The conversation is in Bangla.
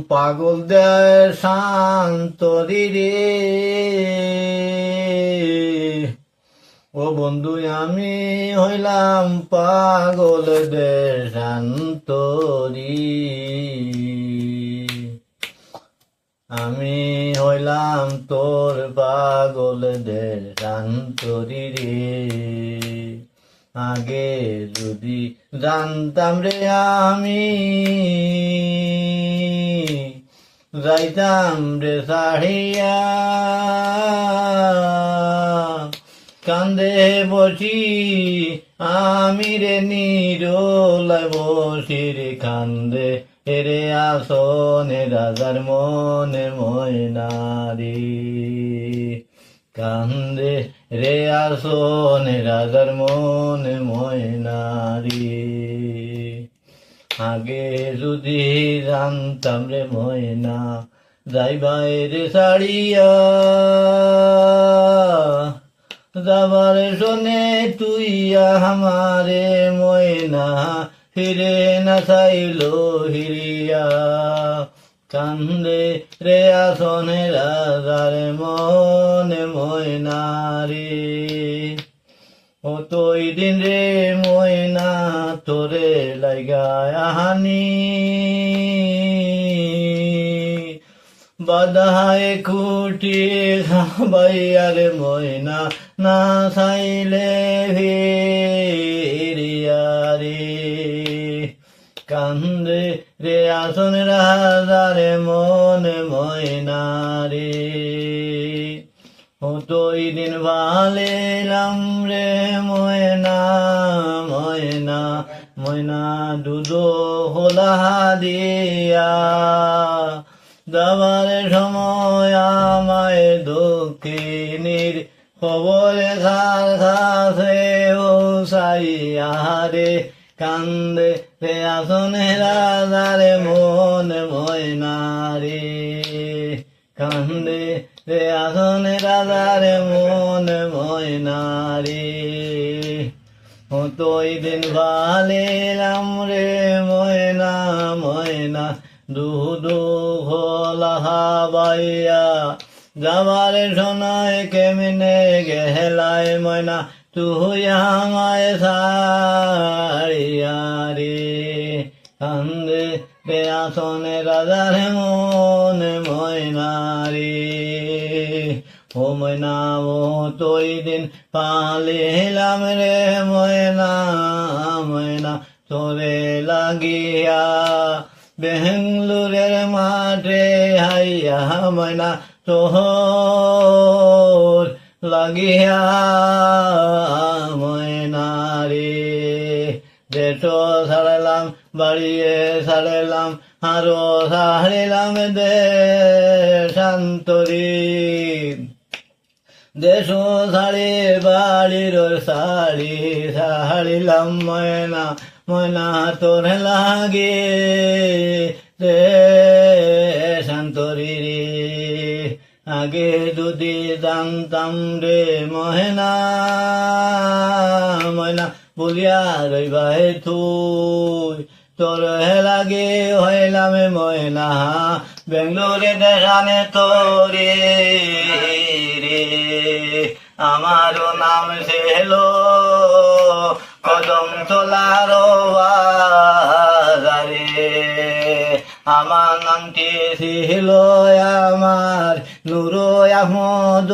পাগল দেয় শান্তরি রে। ও বন্ধু আমি হইলাম পাগল দেয় শান্তরি, আমি হইলাম তোর পাগল দেয় শান্তরি রে। আগে যদি জানতাম রে আমি যাইতাম রে ছাড়িয়া, কান্দে বসি আমি রে নিরোলায় বসি রে কান্দে রে আসনে রাজার মনে ময়নারি, কান্দে রে আসনে রাজার মনে ময়নারি। আগে যদি জানতাম রে ময়না যাইবাই রে ছাড়িয়া, যাবার শোনে তুই আমারে ময়না ফিরে না চাইল হিরিয়া, কান্দে রে আসনে রাজার মনে ময়নারি। ও তুই দিন রে ময়না তোরে লাগায় আহানি, বাধায় খুঁটি খাবাইয়ার ময়না না চাইলে ভিড়িয়া রে, কান্দে রে আসন রাজারে মনে ময়নারি। ও তুই দিন ভালেলাম রে ময়না ময়না ময়না দুধ হোলা দিয়া, যাবার সময় আমায় দক্ষিণীর খবরে কাছে ও সাইয়া রে, কান্দে রে আসনে রাজারে মনে ময়নারি, কান্দে রে আসনে রাজারে মনে ময়নারি। ও তুই দিন ভালেলাম রে ময়না ময়না দুধ খোলা বাইয়া, যাবার শোনায় কেমনে গেলায় ময়না তুই আমায় ছাড়িয়া রে, কান্দে রে আসনে রাজার মনে ময়নারি। ও ময়না ও তুই দিন পালিলাম রে ময়না ময়না তোরে লাগিয়া, বেঙ্গলুরের মাঠে হাইয়া ময়না তোর লাগিয়া ময়নারি। দেশ ছাড়লাম বাড়িয়ে ছাড়লাম আরো ছাড়িলাম দেশান্তরি, দেশ ছাড়ি বাড়ির শাড়ি ছাড়িলাম ময়না ময়না তোর লাগে দেশান্তরি রে। আগে যদি জানতাম রে ময়না ময়না বলিয়া রইবাই তুই, তোর লাগে হইলাম ময়না বেঙ্গলোরে দেখানে তোরে রে। আমারও নাম ছিল কদম তোলার বাজারে, আমার নামটি ছিল আমার নূর আহমদ